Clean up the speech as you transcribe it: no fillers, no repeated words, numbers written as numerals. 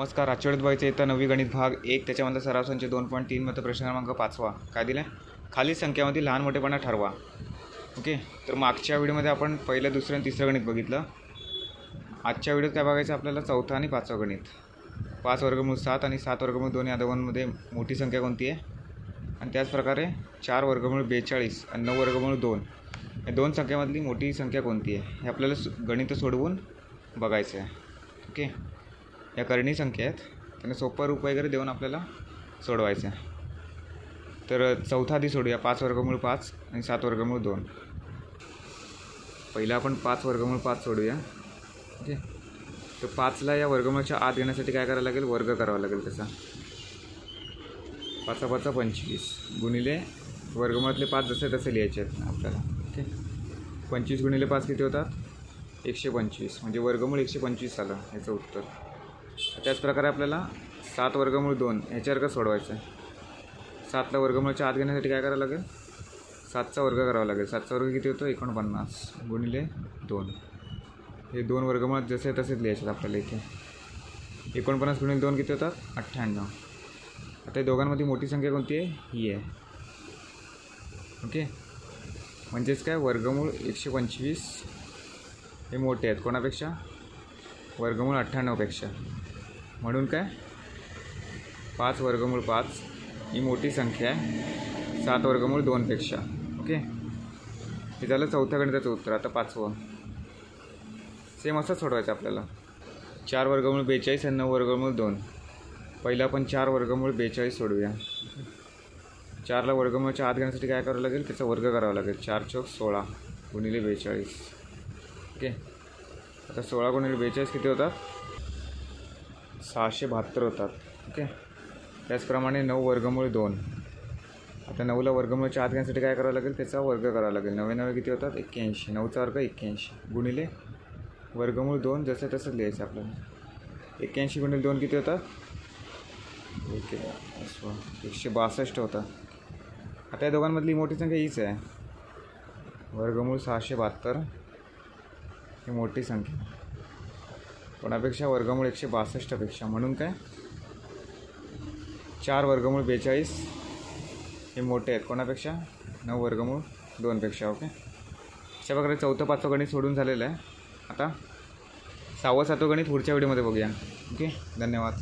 नमस्कार. आजच्या वेळेत बघायचं येतं 9वी गणित भाग 1 त्याच्यामधला सराव संच 2.3 मध्ये प्रश्न क्रमांक 5वा काय दिला खाली संख्यामध्ये लहान मोठेपणा ठरवा. ओके, तर मागच्या व्हिडिओमध्ये आपण पहिलं दुसरं आणि तिसरं गणित बघितलं. आजच्या व्हिडिओत काय बघायचं आपल्याला चौथा आणि पाचवा गणित. 5 वर्गमूळ 7 आणि 7 वर्गमूळ 2 या दोघांमध्ये मोठी संख्या कोणती आहे, आणि त्याचप्रकारे 4 वर्गमूळ 42 आणि 9 वर्गमूळ 2 या दोन संख्यामधली मोठी संख्या कोणती आहे हे आपल्याला गणित सोडवून बघायचं आहे. ओके, या करणी संख्या आहेत, त्यांना सोपं रूप वगैरे देऊन आपल्याला सोडवायचं आहे. तर चौथा आधी सोडूया. 5 वर्गमूळ 5 आणि 7 वर्गमूळ 2. पहिला आपण 5 वर्गमूळ 5 सोडूया. ओके, तर 5ला या वर्गमूळाच्या आत घेण्यासाठी काय करावं लागेल, वर्ग करावा लागेल त्याचा. 5 5 25 गुणिले वर्गमूळातले 5 जसे तसे लिहायचे आहेत आपल्याला. ओके, 25 गुणिले 5 किती होतात, 125, म्हणजे वर्गमूळ 125 आलं याचं उत्तर. त्याचप्रकारे आपल्याला 7 वर्गमूळ 2 ह्याच्यावर सोडवायचं आहे. 7ला वर्गमूळाच्या आत घेण्यासाठी काय करावं लागेल, 7चा वर्ग करावा लागेल. 7चा वर्ग किती होतो, 49 गुणिले 2. हे 2 वर्गमूळात जसे तसेच लिहायचे आपल्याला. इथे 49 गुणिले 2 किती होतात, 98. आता या दोघांमध्ये मोठी संख्या कोणती आहे, ही आहे. ओके, म्हणजेच काय, वर्गमूळ 125 हे मोठे आहेत कोणापेक्षा, वर्गमूळ 98पेक्षा. म्हणून काय, 5 वर्गमूळ 5 ही मोठी संख्या आहे 7 वर्गमूळ 2पेक्षा. ओके, हे झालं चौथ्या गणिताचं उत्तर. आता पाचवं सेम असंच सोडवायचं आपल्याला. 4 वर्गमूळ 42 आणि 9 वर्गमूळ 2. पहिला आपण 4 वर्गमूळ 42 सोडूया. 4ला वर्गमूळाच्या आत घेण्यासाठी काय करावं लागेल, त्याचा वर्ग करावा लागेल. 4 चौक 16 गुणिले 42. ओके, आता 16 गुणिले 42 किती होतात, 672 होतात. ओके, त्याचप्रमाणे 9 वर्गमूळ 2. आता 9ला वर्गमूळाच्या आत घेण्यासाठी काय करावं लागेल, त्याचा वर्ग करावा लागेल. 9 किती होतात, 81. 9चा वर्ग 81 गुणिले वर्गमूळ 2 जसं तसं लिहायचं आपल्याला. 81 गुणिले 2 किती होतात, 162 होतात. आता या दोघांमधली मोठी संख्या हीच आहे, वर्गमूळ 672 ही मोठी संख्या कोणापेक्षा, वर्गमूळ 162पेक्षा. म्हणून काय, 4 वर्गमूळ 42 हे मोठे आहेत कोणापेक्षा, 9 वर्गमूळ 2पेक्षा. ओके, अशा प्रकारे चौथं पाचवं गणित सोडून झालेलं आहे. आता 6वं 7वं गणित पुढच्या व्हिडिओमध्ये बघूया. ओके, धन्यवाद.